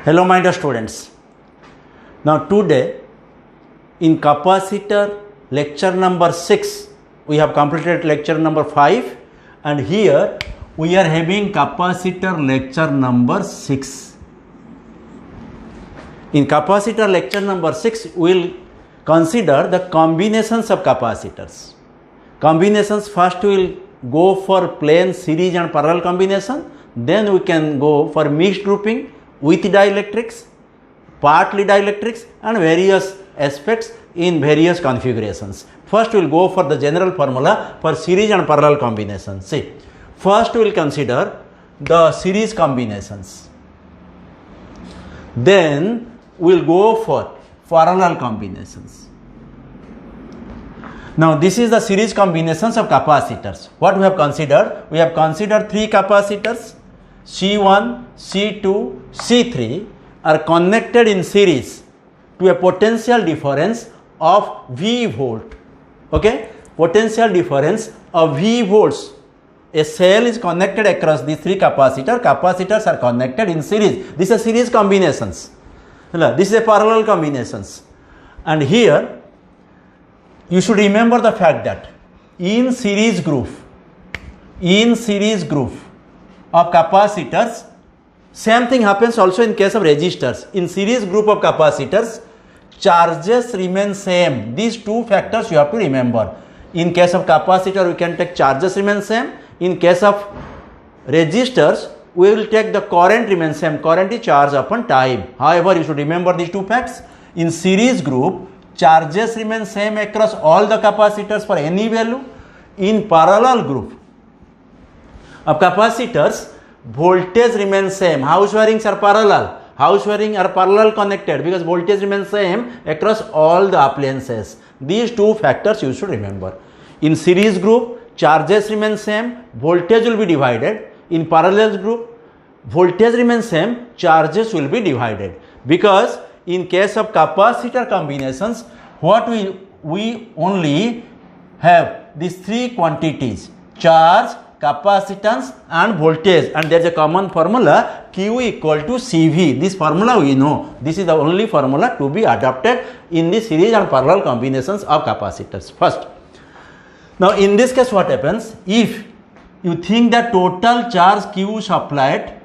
Hello my dear students. Now today in capacitor lecture number 6 we have completed lecture number 5 and here we are having capacitor lecture number 6. In capacitor lecture number 6 we will consider the combinations of capacitors. Combinations first we will go for plain series and parallel combination, then we can go for mixed grouping with dielectrics, partly dielectrics and various aspects in various configurations. First we will go for the general formula for series and parallel combinations. See, first we will consider the series combinations, then we will go for parallel combinations. Now this is the series combinations of capacitors. What we have considered? We have considered three capacitors C1, C2, C3 are connected in series to a potential difference of V volt. Okay, potential difference of V volts. A cell is connected across these three capacitors. Capacitors are connected in series. This is a series combinations. This is a parallel combinations. And here you should remember the fact that in series group of capacitors, same thing happens also in case of resistors. In series group of capacitors, charges remain same. These two factors you have to remember. In case of capacitor, we can take charges remain same. In case of resistors, we will take the current remain same. Current is charge upon time. However, you should remember these two facts. In series group, charges remain same across all the capacitors for any value. In parallel group of capacitors, voltage remains same. House wirings are parallel. House wiring are parallel connected because voltage remains same across all the appliances. These two factors you should remember. In series group, charges remain same, voltage will be divided. In parallel group, voltage remains same, charges will be divided. Because in case of capacitor combinations, what we only have these three quantities: charge, capacitance and voltage, and there is a common formula Q equal to CV. This formula we know. This is the only formula to be adopted in the series and parallel combinations of capacitors. First, now in this case what happens? If you think that total charge Q supplied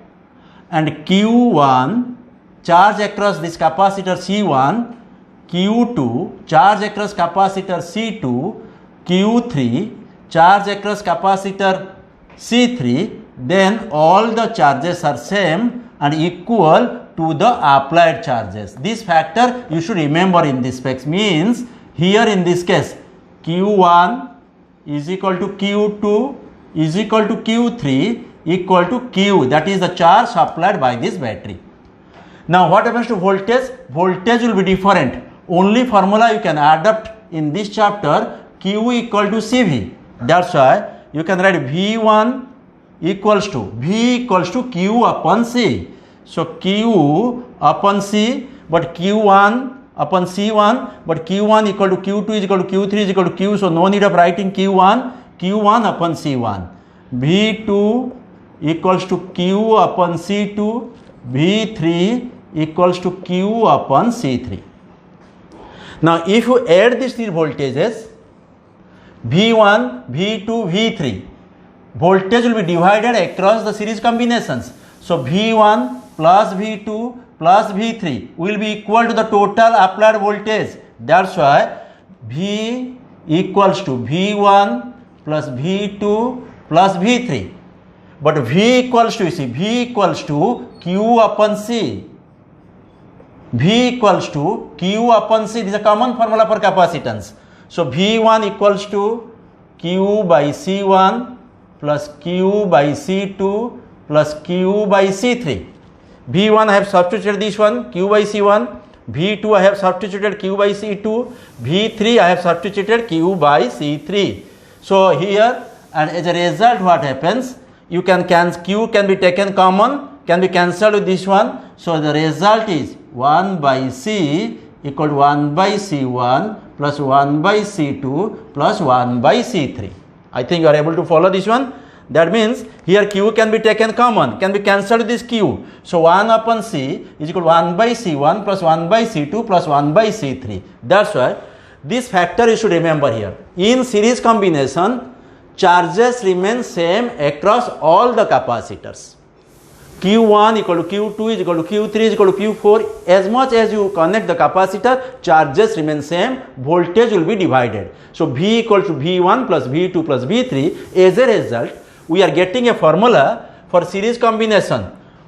and Q1 charge across this capacitor C1, Q2 charge across capacitor C2, Q3 charge across capacitor C3, then all the charges are same and equal to the applied charges. This factor you should remember in this specs. Means here in this case Q1 is equal to Q2 is equal to Q3 equal to Q, that is the charge supplied by this battery. Now what happens to voltage? Voltage will be different. Only formula you can adopt in this chapter, Q equal to CV. That's why you can write V1 equals to Q upon C. So Q upon C, but Q1 upon C1, but Q1 equal to Q2 is equal to Q3 is equal to Q. So no need of writing Q1 upon C1. V2 equals to Q upon C2. V3 equals to Q upon C3. Now if you add these three voltages, V1, V2, V3, voltage will be divided across the series combinations. So V1 plus V2 plus V3 will be equal to the total applied voltage. That's why V equals to V1 plus V2 plus V3. But V equals to, you see, V equals to Q upon C. V equals to Q upon C. This is a common formula for capacitance. So V1 equals to Q by C1 plus Q by C2 plus Q by C3. V1 I have substituted this one, Q by C1. V2 I have substituted Q by C2. V3 I have substituted Q by C3. So here, and as a result what happens? You can Q can be taken common, can be cancelled with this one. So the result is 1 by C equal to 1 by C1 plus 1 by C2 plus 1 by C3. I think you are able to follow this one. That means here q can be taken common, can be cancelled with this q. So 1 upon c is equal to 1 by c1 plus 1 by c2 plus 1 by c3. That's why this factor you should remember here. In series combination, charges remain same across all the capacitors. Q1 equal to Q2 is equal to Q3 is equal to Q4. As much as you connect the capacitor, charges remain same, voltage will be divided. So V equal to V1 plus V2 plus V3. As a result, we are getting a formula for series combination.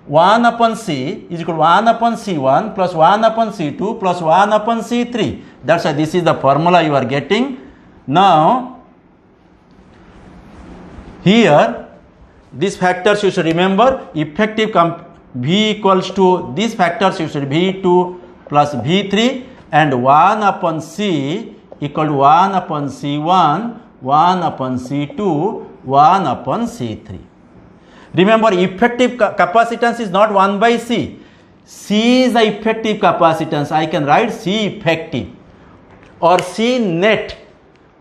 1 upon C is equal to 1 upon C1 plus 1 upon C2 plus 1 upon C3. That's why this is the formula you are getting. Now, here, these factors you should remember. Effective V equals to these factors you should V2 plus V3, and 1 upon C equal to 1 upon C1, 1 upon C2, 1 upon C3. Remember, effective capacitance is not 1 by C. C is the effective capacitance. I can write C effective or C net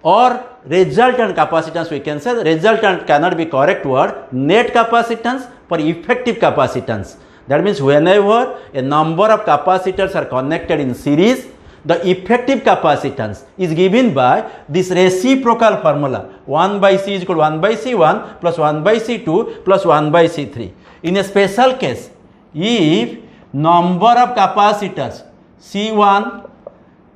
or resultant capacitance. We can say resultant cannot be correct word. Net capacitance for effective capacitance. That means whenever a number of capacitors are connected in series, the effective capacitance is given by this reciprocal formula. 1 by C is equal to 1 by C1 plus 1 by C2 plus 1 by C3. In a special case, if number of capacitors C1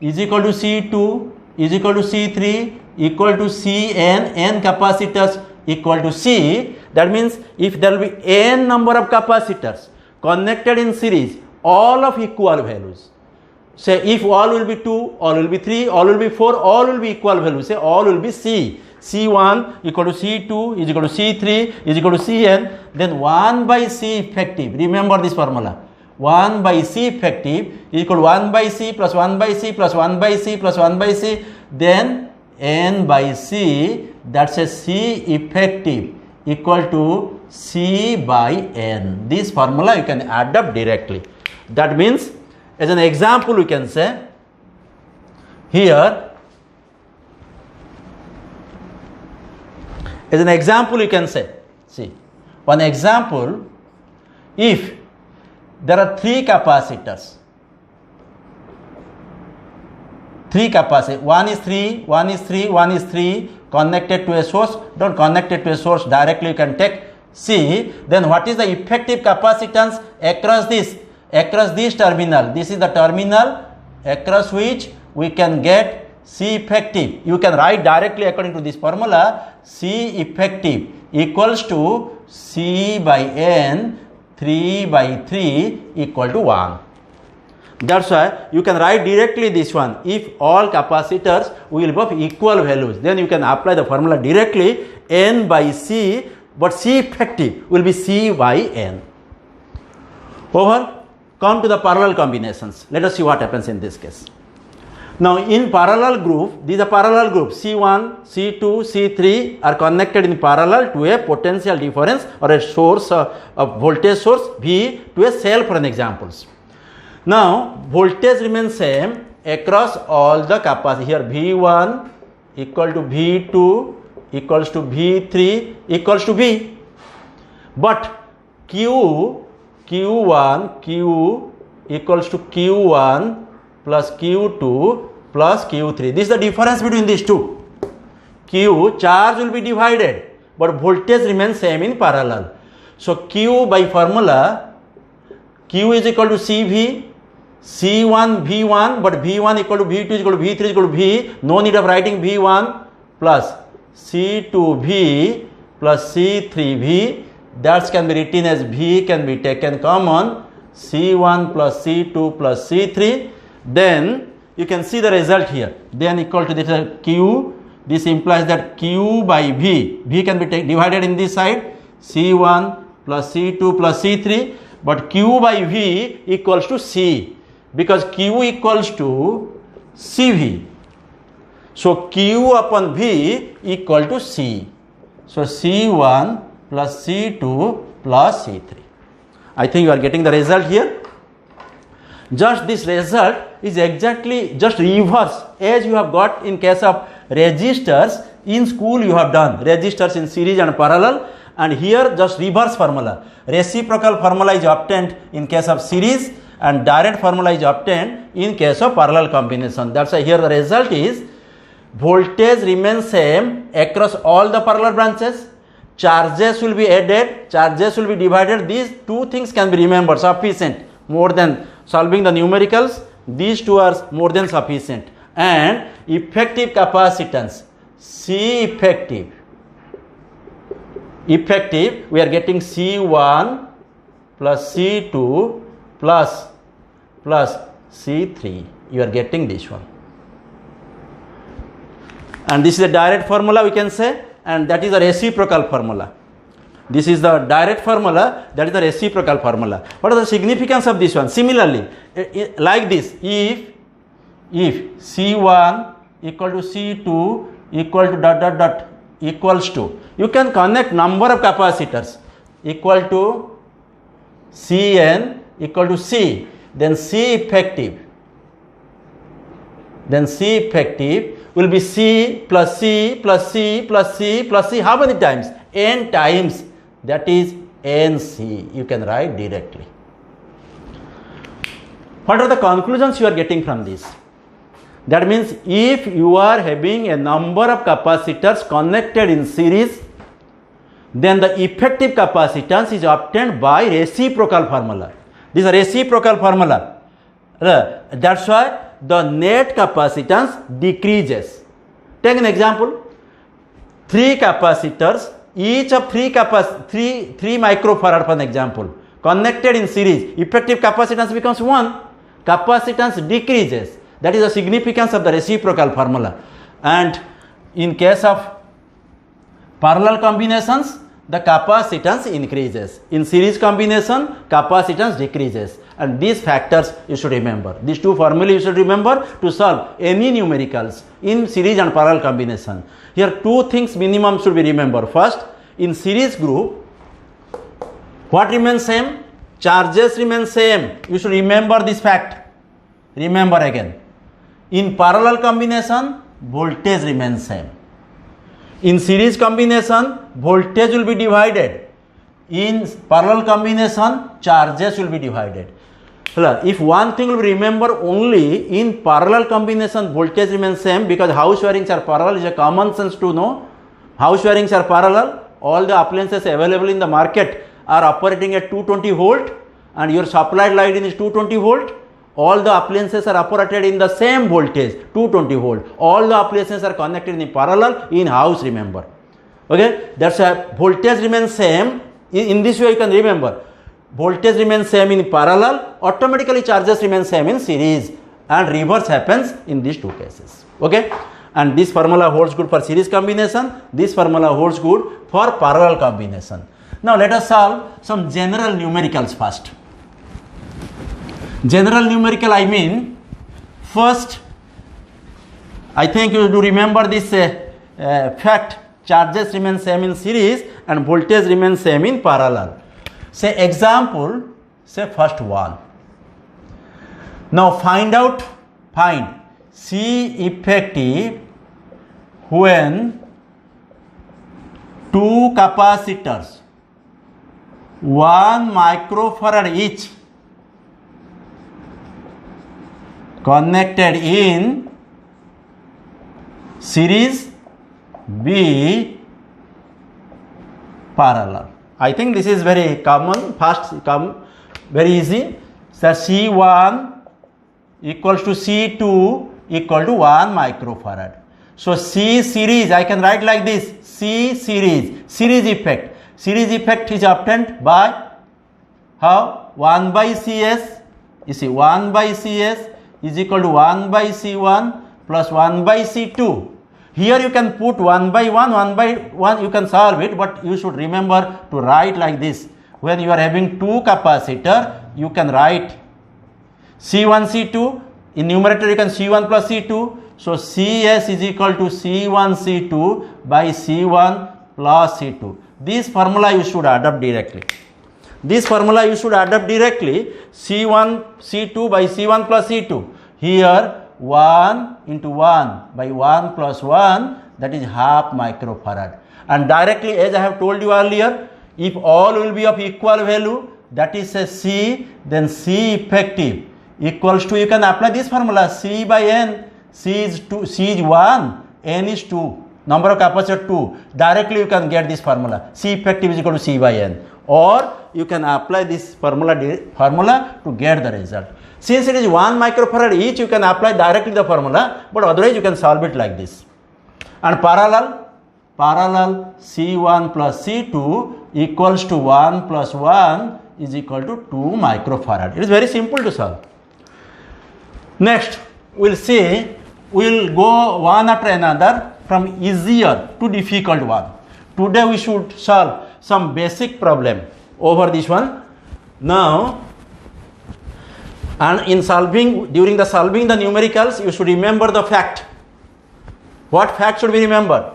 is equal to C2 is equal to C3 equal to Cn, n capacitors equal to C, that means if there will be n number of capacitors connected in series, all of equal values. Say if all will be 2, all will be 3, all will be 4, all will be equal values. Say all will be C. C1 equal to C2 is equal to C3 is equal to Cn. Then 1 by C effective. Remember this formula. 1 by C effective is equal to 1 by C plus 1 by C plus 1 by C plus 1 by C. Then n by C, that's a C effective equal to C by n. This formula you can add up directly. That means, as an example, we can say here, as an example, you can say, see, one example, if there are 3 capacitors, 3 capacitors, 1 is 3, 1 is 3, 1 is 3, connected to a source. Don't connect it to a source directly, you can take C. Then what is the effective capacitance across this terminal? This is the terminal across which we can get C effective. You can write directly according to this formula. C effective equals to C by n, 3 by 3 equal to 1. That's why you can write directly this one. If all capacitors will be of equal values, then you can apply the formula directly, n by C, but C effective will be C by n. Over, come to the parallel combinations. Let us see what happens in this case. Now in parallel group, these are parallel groups. C1, C2, C3 are connected in parallel to a potential difference or a source, a voltage source V to a cell, for an examples. Now voltage remains same across all the capacitors. Here V1 equal to V2 equals to V3 equals to V. But Q equals to Q1 plus Q2 plus Q3. This is the difference between these two. Q charge will be divided, but voltage remains same in parallel. So Q by formula, Q is equal to CV, C1 V1, but V1 equal to V2 is equal to V3 is equal to V. No need of writing V1 plus C2V plus C3V. That can be written as V can be taken common, C1 plus C2 plus C3. Then you can see the result here. Then equal to this Q. This implies that Q by V. V can be divided in this side, C1 plus C2 plus C3. But Q by V equals to C, because Q equals to CV. So Q upon V equal to C. So C1 plus C2 plus C3. I think you are getting the result here. Just this result is exactly just reverse as you have got in case of resistors. In school you have done resistors in series and parallel. and here just reverse formula. Reciprocal formula is obtained in case of series and direct formula is obtained in case of parallel combination. That's why here the result is voltage remains same across all the parallel branches. Charges will be added, charges will be divided. These two things can be remembered, sufficient, more than solving the numericals. These two are more than sufficient. And effective capacitance, C effective, we are getting C1 plus C2 plus C3. You are getting this one. And this is a direct formula we can say, and that is a reciprocal formula. This is the direct formula, that is the reciprocal formula. What is the significance of this one? Similarly, like this, if C1 equal to C2 equal to ... equals to, you can connect number of capacitors equal to Cn equal to C, then C effective will be C plus C plus C plus C plus C. How many times? N times. That is NC. You can write directly. What are the conclusions you are getting from this? That means if you are having a number of capacitors connected in series, then the effective capacitance is obtained by reciprocal formula. This is a reciprocal formula. That's why the net capacitance decreases. Take an example. 3 capacitors, each of 3 microfarad, for an example, connected in series, effective capacitance becomes 1. Capacitance decreases. That is the significance of the reciprocal formula. And in case of parallel combinations, the capacitance increases. In series combination, capacitance decreases. And these factors you should remember. These two formulae you should remember to solve any numericals in series and parallel combination. Here 2 things minimum should be remembered. First, in series group, what remains same? Charges remain same. You should remember this fact. Remember again. In parallel combination, voltage remains same. In series combination, voltage will be divided. In parallel combination, charges will be divided. If one thing will be remembered only, in parallel combination, voltage remains same, because house wirings are parallel is a common sense to know. House wirings are parallel. All the appliances available in the market are operating at 220 volt and your supplied light is 220 volt. All the appliances are operated in the same voltage, 220 volt. All the appliances are connected in parallel in house, remember. Okay, that's why voltage remains same. In this way you can remember. Voltage remains same in parallel, automatically charges remain same in series, and reverse happens in these 2 cases. Okay, and this formula holds good for series combination, this formula holds good for parallel combination. Now let us solve some general numericals first. General numerical, I mean, first, I think you do remember this fact, charges remain same in series and voltage remains same in parallel. Say example, say first one. Now find C effective when 2 capacitors, 1 microfarad each, connected in series, B parallel. I think this is very common, very easy. So C1 equals to C2 equal to 1 microfarad. So C series, I can write like this, C series effect. Series effect is obtained by how? 1 by Cs, you see 1 by Cs is equal to 1 by C1 plus 1 by C2. Here you can put 1 by 1, you can solve it, but you should remember to write like this. When you are having 2 capacitor, you can write C1, C2. In numerator you can C1 plus C2. So Cs is equal to C1, C2 by C1 plus C2. This formula you should adopt directly. C1, C2 by C1 plus C2. Here 1 into 1 by 1 plus 1, that is half microfarad. And directly, as I have told you earlier, if all will be of equal value, that is a C, then C effective equals to, you can apply this formula, C by N. C is 1, N is 2, number of capacitor 2. Directly you can get this formula, C effective is equal to C by N. Or you can apply this formula to get the result. Since it is 1 microfarad each, you can apply directly the formula, but otherwise you can solve it like this. And parallel C1 plus C2 equals to 1 plus 1 is equal to 2 microfarad. It is very simple to solve. Next, we'll go one after another from easier to difficult one. Today we should solve some basic problem over this one. Now, and during the solving the numericals, you should remember the fact. What fact should we remember?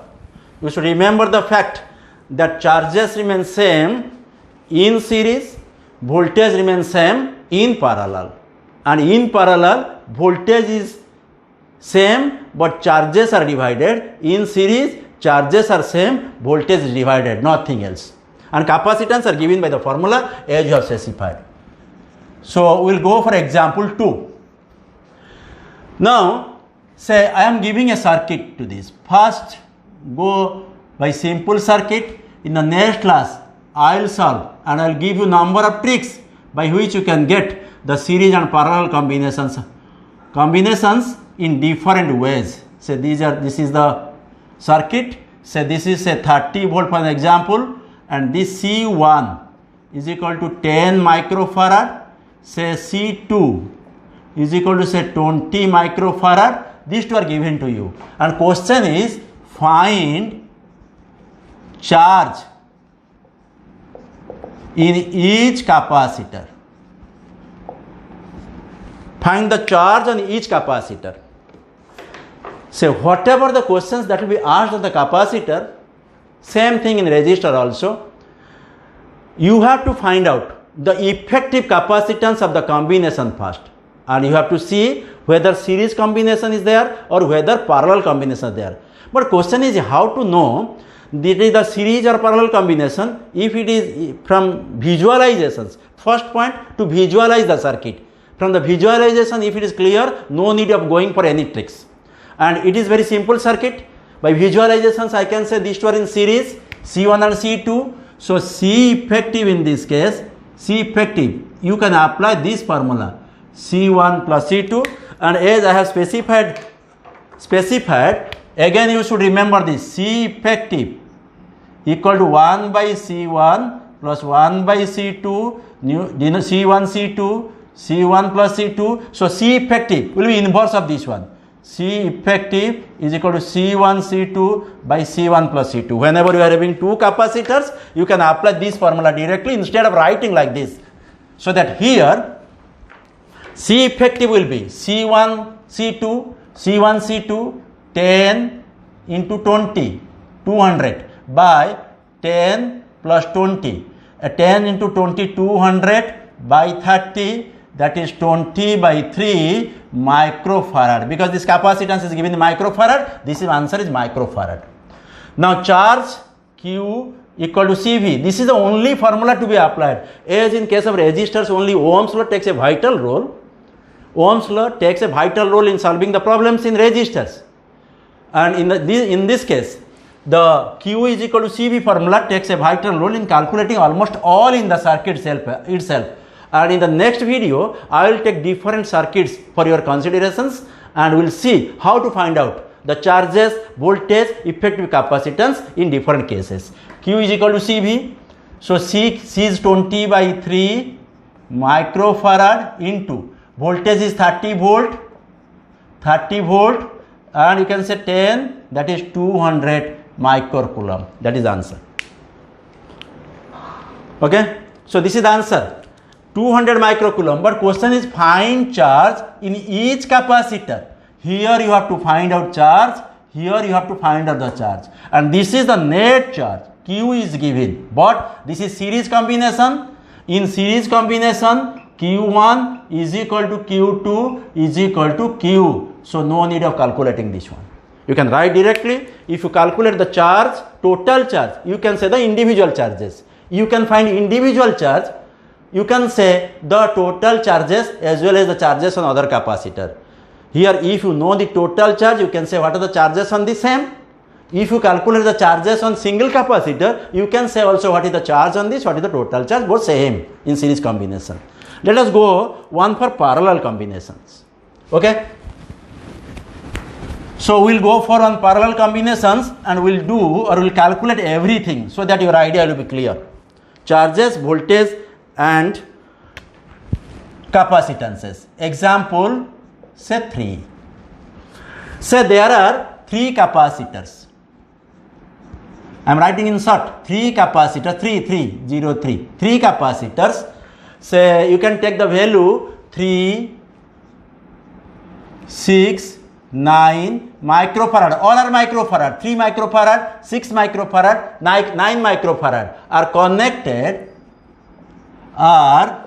You should remember the fact that charges remain same in series, voltage remains same in parallel. And in parallel, voltage is same but charges are divided. In series, charges are same, voltage is divided, nothing else. And capacitance are given by the formula as you have specified. So we'll go for example 2. Now, say I am giving a circuit to this. First, go by simple circuit. In the next class, I will solve and I will give you number of tricks by which you can get the series and parallel combinations in different ways. Say this is the circuit. Say this is a 30 volt for an example, and this C1 is equal to 10 microfarad. Say C2 is equal to say 20 microfarad. These two are given to you, and question is find charge in each capacitor. Find the charge on each capacitor. So whatever the questions that will be asked on the capacitor, same thing in resistor also. You have to find out the effective capacitance of the combination first, and you have to see whether series combination is there or whether parallel combination is there. But question is how to know that is the series or parallel combination if it is from visualizations. First point, to visualize the circuit. From the visualization, if it is clear, no need of going for any tricks. And it is very simple circuit. By visualizations, I can say these two are in series, C1 and C2. So C effective in this case, C effective, you can apply this formula, C1 plus C2. And as I have specified, again you should remember this, C effective equal to 1 by C1 plus 1 by C2, C1 C2, C1 plus C2. So C effective will be inverse of this one. C effective is equal to C1 C2 by C1 plus C2. Whenever you are having two capacitors, you can apply this formula directly instead of writing like this. So that here C effective will be C1 C2, C1 C2, 10 into 20, 200 by 10 plus 20. 10 into 20, 200 by 30, that is 20 by 3 microfarad. Because this capacitance is given in microfarad, this answer is microfarad. Now charge Q equal to CV. This is the only formula to be applied. As in case of resistors, only Ohm's law takes a vital role. Ohm's law takes a vital role in solving the problems in resistors. And in this case, the Q is equal to CV formula takes a vital role in calculating almost all in the circuit itself. And in the next video, I will take different circuits for your considerations, and we will see how to find out the charges, voltage, effective capacitance in different cases. Q is equal to CV. So C is 20 by 3 microfarad into voltage is 30 volt, and you can say 10, that is 200 microcoulomb. That is the answer. Okay, so this is the answer, 200 microcoulomb. But question is find charge in each capacitor. Here you have to find out charge, here you have to find out the charge, and this is the net charge. Q is given, but this is series combination. In series combination, Q1 is equal to Q2 is equal to Q. So no need of calculating this one. You can write directly. If you calculate the charge, total charge, you can say the individual charges. You can find individual charge. You can say the total charges as well as the charges on other capacitor. Here, if you know the total charge, you can say what are the charges on the same. If you calculate the charges on single capacitor, you can say also what is the charge on this, what is the total charge, both same in series combination. Let us go one for parallel combinations. Okay. So we'll go for on parallel combinations and we'll do or we'll calculate everything so that your idea will be clear. Charges, voltage and capacitances. Example, say 3. Say there are 3 capacitors. I am writing in short, 3 capacitors, 3 capacitors. Say you can take the value 3, 6, 9 microfarad. All are microfarad. 3 microfarad, 6 microfarad, 9 microfarad are connected. I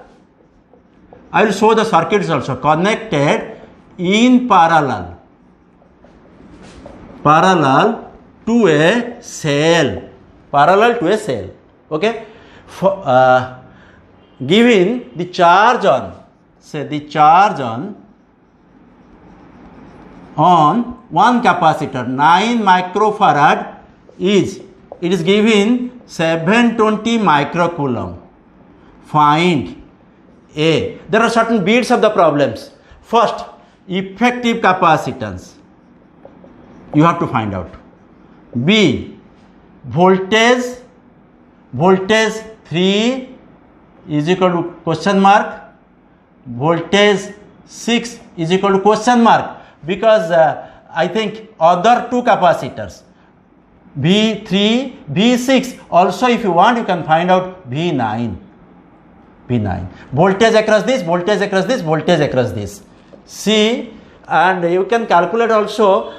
will show the circuits also connected in parallel to a cell, okay. Given the charge on, say the charge on one capacitor 9 microfarad it is given 720 microcoulomb. Find A. There are certain bits of the problems. First, effective capacitance you have to find out. B, voltage 3 is equal to question mark, voltage 6 is equal to question mark, because I think other 2 capacitors V3, V6 also, if you want you can find out V9. Voltage across this, voltage across this, voltage across this. C, and you can calculate also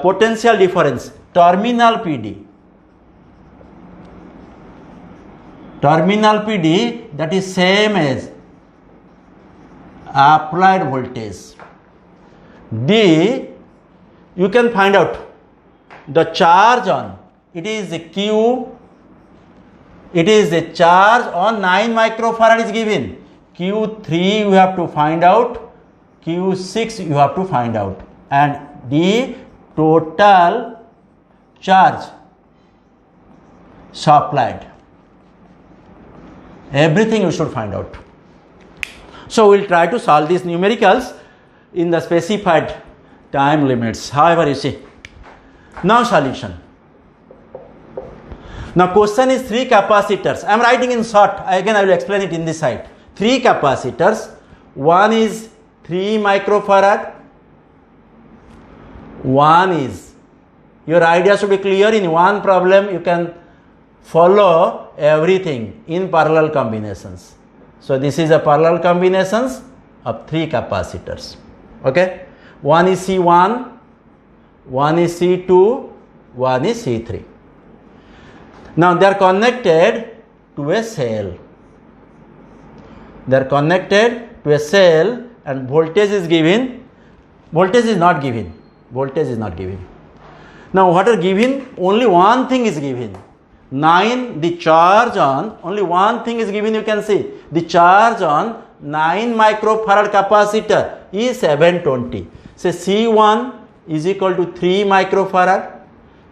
potential difference, terminal PD that is same as applied voltage. D, you can find out the charge on, it is a Q, it is a charge on 9 microfarad is given. Q3 you have to find out, Q6 you have to find out, and D, total charge supplied. Everything you should find out. So we'll try to solve these numericals in the specified time limits. However, you see, now solution. Now question is 3 capacitors. I am writing in short. Again I will explain it in this side. 3 capacitors. One is 3 microfarad. One is, your idea should be clear. In one problem you can follow everything in parallel combinations. So this is a parallel combinations of 3 capacitors. Okay. One is C1, one is C2, one is C3. Now they are connected to a cell. They are connected to a cell and voltage is given. Voltage is not given. Now what are given? Only one thing is given. 9, the charge on, only one thing is given, you can see. The charge on 9 microfarad capacitor is 720. Say C1 is equal to 3 microfarad,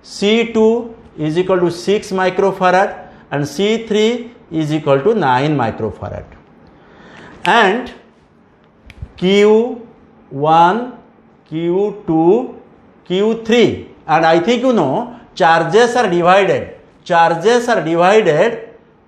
C2 is equal to 6 microfarad and C3 is equal to 9 microfarad. And Q1, Q2, Q3, and I think you know charges are divided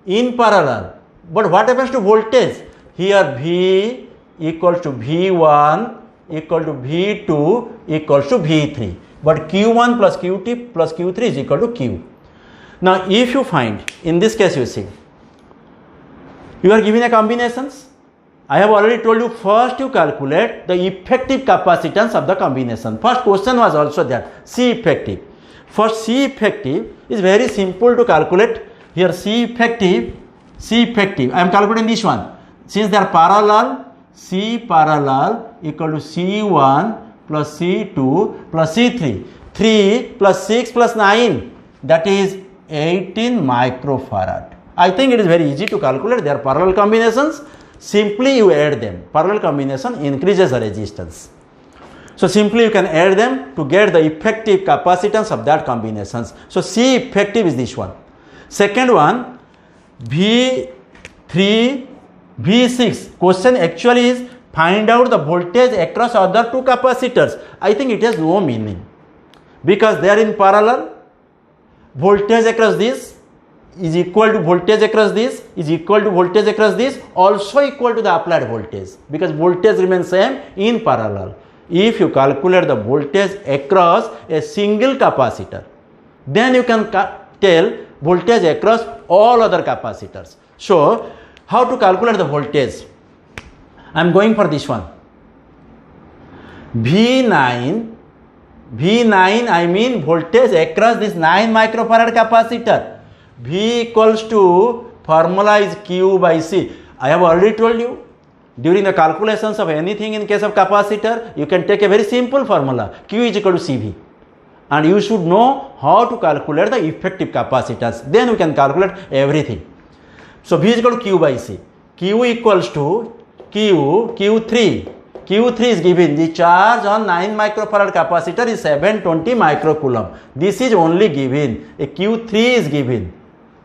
in parallel. But what happens to voltage? Here V equals to V1 equal to V2 equals to V3. But Q1 plus Q2 plus Q3 is equal to Q. Now if you find, in this case you see, you are given a combinations. I have already told you, first you calculate the effective capacitance of the combination. First question was also there, C effective. First C effective is very simple to calculate. Here C effective, I am calculating this one. Since they are parallel, C parallel equal to C1 plus C2 plus C3. 3 plus 6 plus 9, that is 18 microfarad. I think it is very easy to calculate. They are parallel combinations. Simply you add them. Parallel combination increases the resistance. So simply you can add them to get the effective capacitance of that combinations. So C effective is this one. Second one, V3, V6. Question actually is find out the voltage across other two capacitors. I think it has no meaning because they are in parallel. Voltage across this is equal to voltage across this is equal to voltage across this also equal to the applied voltage because voltage remains same in parallel. If you calculate the voltage across a single capacitor, then you can tell voltage across all other capacitors. So how to calculate the voltage? I am going for this one. V9 I mean voltage across this 9 microfarad capacitor. V equals to formula is Q by C. I have already told you during the calculations of anything in case of capacitor, you can take a very simple formula. Q is equal to CV. And you should know how to calculate the effective capacitance. Then you can calculate everything. So V is equal to Q by C. Q equals to Q3. Q3 is given. The charge on 9 microfarad capacitor is 720 microcoulomb. This is only given. A Q3 is given.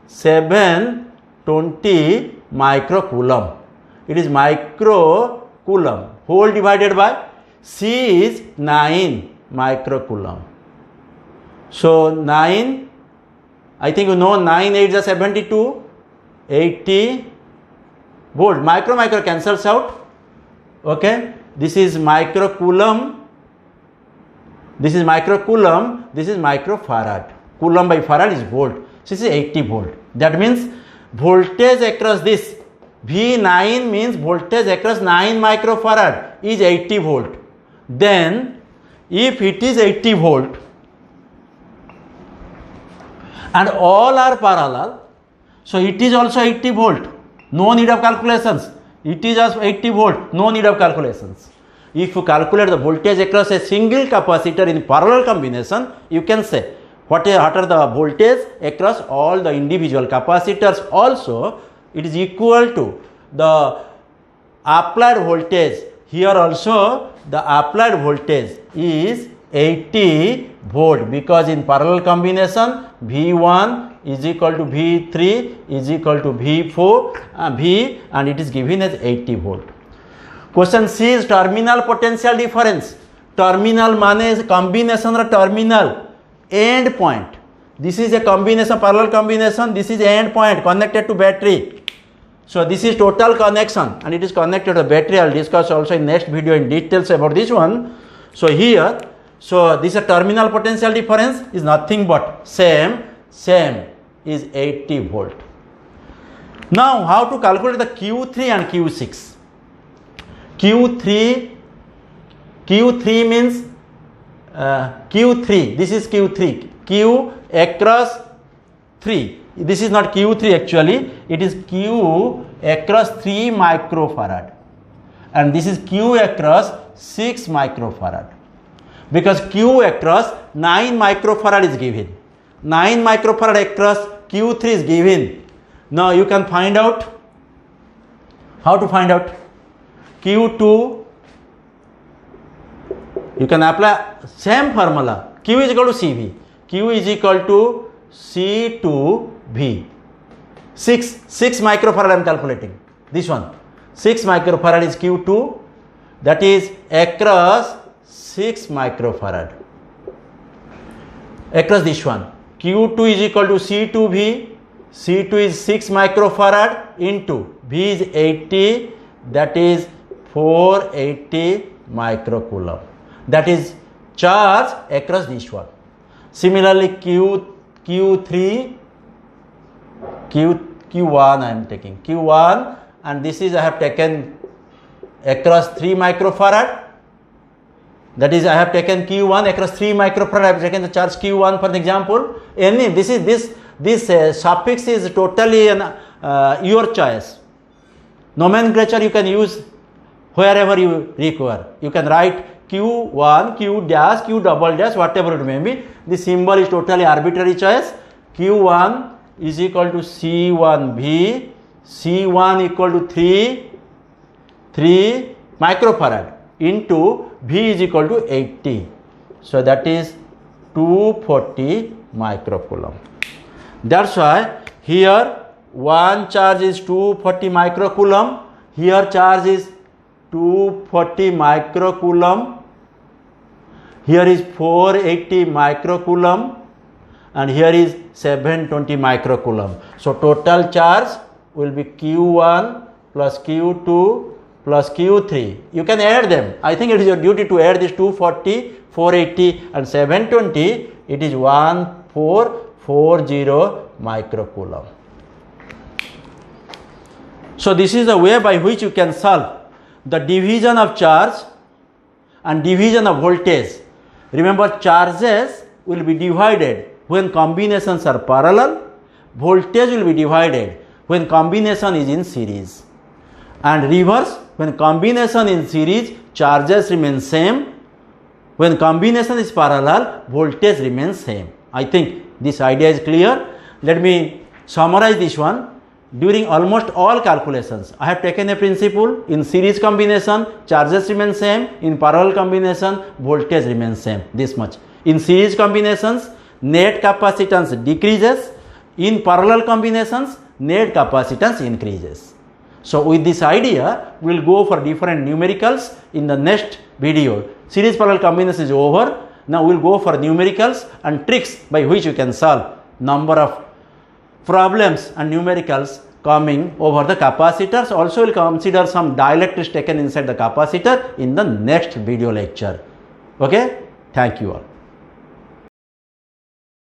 720 microcoulomb. It is microcoulomb. Whole divided by C is 9 microcoulomb. So 9, I think you know 9 8 is 72, 80 volt. Micro cancels out. Okay. This is microcoulomb. This is microcoulomb. This is microfarad. Coulomb by farad is volt. So this is 80 volt. That means voltage across this V9 means voltage across 9 microfarad is 80 volt. Then if it is 80 volt and all are parallel, so it is also 80 volt. No need of calculations. It is also 80 volt. No need of calculations. If you calculate the voltage across a single capacitor in parallel combination, you can say what are the voltage across all the individual capacitors. Also, it is equal to the applied voltage. Here also the applied voltage is 80 volt because in parallel combination V1 is equal to V3 is equal to V4 V and it is given as 80 volt. Question C is terminal potential difference. Terminal means combination of terminal end point. This is a combination, parallel combination. This is end point connected to battery. So this is total connection and it is connected to the battery. I will discuss also in next video in details about this one. So here, so this is a terminal potential difference is nothing but same is 80 volt. Now how to calculate the Q3 and Q6? Q3 means Q3. This is Q3. Q across 3. This is not Q3 actually. It is Q across 3 microfarad. And this is Q across 6 microfarad. Because Q across 9 microfarad is given. 9 microfarad across Q3 is given. Now you can find out. How to find out? Q2. You can apply same formula. Q is equal to CV. Q is equal to C2V. 6 microfarad I am calculating. This one. 6 microfarad is Q2. That is across 6 microfarad. Across this one. Q2 is equal to C2V. C2 is 6 microfarad into V is 80. That is 480 microcoulomb. That is charge across this one. Similarly, Q1 I am taking. Q1 and this is I have taken across 3 microfarad. That is I have taken Q1 across 3 microfarad. I have taken the charge Q1 for the example. This suffix is totally your choice. Nomenclature you can use wherever you require. You can write Q1, Q dash, Q double dash, whatever it may be. The symbol is totally arbitrary choice. Q1 is equal to C1V, C1 equal to 3 microfarad into V is equal to 80. So that is 240 microcoulomb. That's why here one charge is 240 microcoulomb, here charge is 240 microcoulomb, here is 480 microcoulomb, and here is 720 microcoulomb. So total charge will be Q1 plus Q2 plus Q3. You can add them. I think it is your duty to add this 240, 480 and 720. It is 1440 microcoulomb. So this is the way by which you can solve the division of charge and division of voltage. Remember, charges will be divided when combinations are parallel, voltage will be divided when combination is in series, and reverse, when combination in series, charges remain same, when combination is parallel, voltage remains same. I think this idea is clear. Let me summarize this one. During almost all calculations, I have taken a principle: in series combination, charges remain same, in parallel combination, voltage remains same. This much. In series combinations, net capacitance decreases, in parallel combinations, net capacitance increases. So with this idea, we will go for different numericals in the next video. Series parallel combination is over. Now we will go for numericals and tricks by which you can solve number of problems and numericals coming over the capacitors. Also will consider some dielectrics taken inside the capacitor in the next video lecture. Okay, thank you all.